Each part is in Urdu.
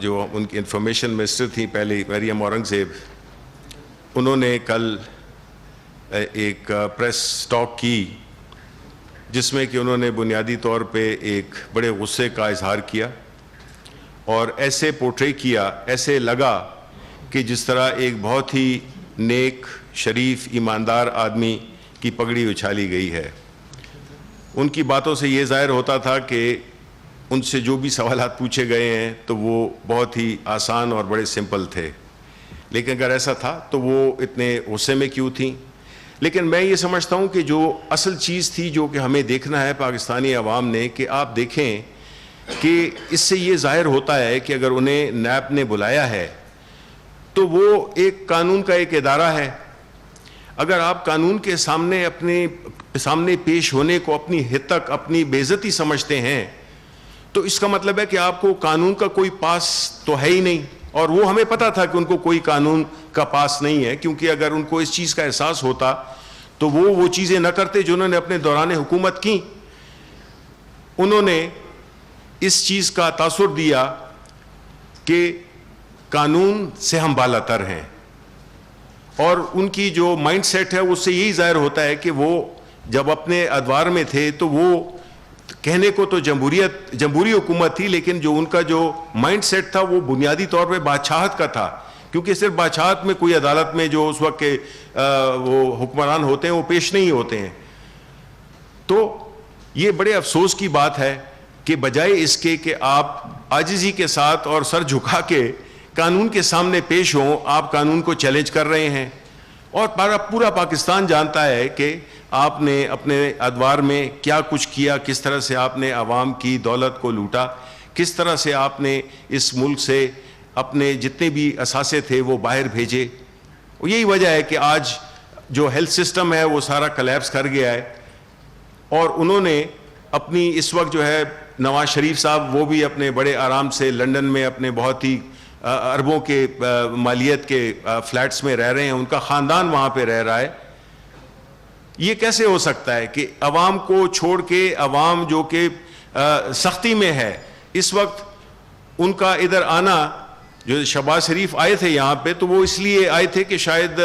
جو ان کی انفارمیشن منسٹر تھیں پہلے مریم اورنگزیب، انہوں نے کل ایک پریس ٹاک کی جس میں کہ انہوں نے بنیادی طور پہ ایک بڑے غصے کا اظہار کیا اور ایسے پورٹری کیا، ایسے لگا کہ جس طرح ایک بہت ہی نیک، شریف، ایماندار آدمی کی پگڑی اچھالی گئی ہے۔ ان کی باتوں سے یہ ظاہر ہوتا تھا کہ ان سے جو بھی سوالات پوچھے گئے ہیں تو وہ بہت ہی آسان اور بڑے سمپل تھے، لیکن اگر ایسا تھا تو وہ اتنے غصے میں کیوں تھیں؟ لیکن میں یہ سمجھتا ہوں کہ جو اصل چیز تھی جو کہ ہمیں دیکھنا ہے پاکستانی عوام نے، کہ آپ دیکھیں کہ اس سے یہ ظاہر ہوتا ہے کہ اگر انہیں نیب نے بلایا ہے تو وہ ایک قانون کا ایک ادارہ ہے۔ اگر آپ قانون کے سامنے اپنے سامنے پیش ہونے کو اپنی حد تک اپنی بے عزتی سمجھتے ہیں تو اس کا مطلب ہے کہ آپ کو قانون کا کوئی پاس تو ہے ہی نہیں، اور وہ ہمیں پتا تھا کہ ان کو کوئی قانون کا پاس نہیں ہے، کیونکہ اگر ان کو اس چیز کا احساس ہوتا تو وہ چیزیں نہ کرتے جو انہوں نے اپنے دوران حکومت کی۔ انہوں نے اس چیز کا تاثر دیا کہ قانون سے ہم بالا تر ہیں، اور ان کی جو مائنڈ سیٹ ہے اس سے یہی ظاہر ہوتا ہے کہ وہ جب اپنے ادوار میں تھے تو وہ کہنے کو تو جمہوری حکومت تھی، لیکن جو ان کا جو مائنڈ سیٹ تھا وہ بنیادی طور پہ بادشاہت کا تھا، کیونکہ صرف بادشاہت میں کوئی عدالت میں جو اس وقت کے وہ حکمران ہوتے ہیں وہ پیش نہیں ہوتے ہیں۔ تو یہ بڑے افسوس کی بات ہے کہ بجائے اس کے کہ آپ عاجزی کے ساتھ اور سر جھکا کے قانون کے سامنے پیش ہوں، آپ قانون کو چیلنج کر رہے ہیں، اور پورا پاکستان جانتا ہے کہ آپ نے اپنے ادوار میں کیا کچھ کیا، کس طرح سے آپ نے عوام کی دولت کو لوٹا، کس طرح سے آپ نے اس ملک سے اپنے جتنے بھی اثاثے تھے وہ باہر بھیجے۔ یہی وجہ ہے کہ آج جو ہیلتھ سسٹم ہے وہ سارا کلیپس کر گیا ہے، اور انہوں نے اپنی اس وقت جو ہے نواز شریف صاحب وہ بھی اپنے بڑے آرام سے لنڈن میں اپنے بہت ہی اربوں کے مالیت کے فلیٹس میں رہ رہے ہیں، ان کا خاندان وہاں پہ رہ رہا ہے۔ یہ کیسے ہو سکتا ہے کہ عوام کو چھوڑ کے، عوام جو کہ سختی میں ہے اس وقت، ان کا ادھر آنا، جو شہباز شریف آئے تھے یہاں پہ تو وہ اس لیے آئے تھے کہ شاید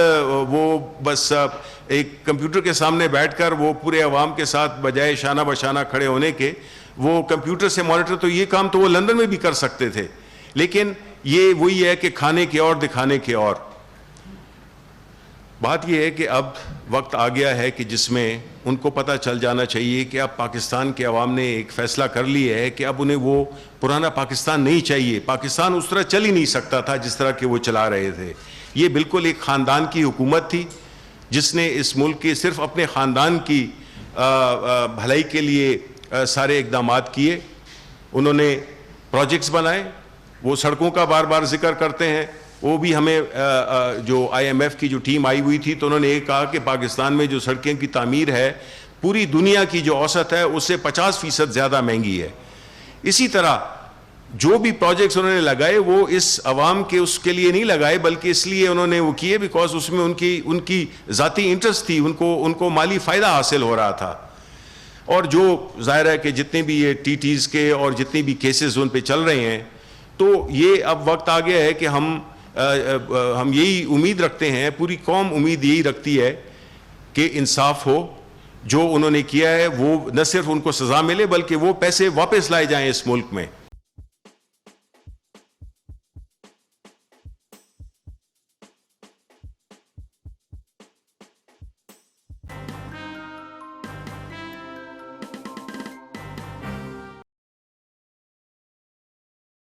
وہ بس ایک کمپیوٹر کے سامنے بیٹھ کر وہ پورے عوام کے ساتھ بجائے شانہ بشانہ کھڑے ہونے کے وہ کمپیوٹر سے مانیٹر، تو یہ کام تو وہ لندن میں بھی کر سکتے تھے، لیکن یہ وہی ہے کہ کھانے کے اور دکھانے کے اور۔ بات یہ ہے کہ اب وقت آ گیا ہے کہ جس میں ان کو پتہ چل جانا چاہیے کہ اب پاکستان کے عوام نے ایک فیصلہ کر لیا ہے کہ اب انہیں وہ پرانا پاکستان نہیں چاہیے۔ پاکستان اس طرح چل ہی نہیں سکتا تھا جس طرح کہ وہ چلا رہے تھے۔ یہ بالکل ایک خاندان کی حکومت تھی جس نے اس ملک کے صرف اپنے خاندان کی بھلائی کے لیے سارے اقدامات کیے۔ انہوں نے پروجیکٹس بنائے، وہ سڑکوں کا بار بار ذکر کرتے ہیں، وہ بھی ہمیں جو آئی ایم ایف کی جو ٹیم آئی ہوئی تھی تو انہوں نے یہ کہا کہ پاکستان میں جو سڑکیں کی تعمیر ہے پوری دنیا کی جو اوسط ہے اس سے 50% زیادہ مہنگی ہے۔ اسی طرح جو بھی پروجیکٹس انہوں نے لگائے وہ اس عوام کے اس کے لیے نہیں لگائے، بلکہ اس لیے انہوں نے وہ کیے بیکاز اس میں ان کی ذاتی انٹرسٹ تھی، ان کو مالی فائدہ حاصل ہو رہا تھا۔ اور جو ظاہر ہے کہ جتنے بھی یہ ٹی ٹیز کے اور جتنے بھی کیسز ان پہ چل رہے ہیں، تو یہ اب وقت آ گیا ہے کہ ہم یہی امید رکھتے ہیں، پوری قوم امید یہی رکھتی ہے کہ انصاف ہو، جو انہوں نے کیا ہے وہ نہ صرف ان کو سزا ملے بلکہ وہ پیسے واپس لائے جائیں اس ملک میں۔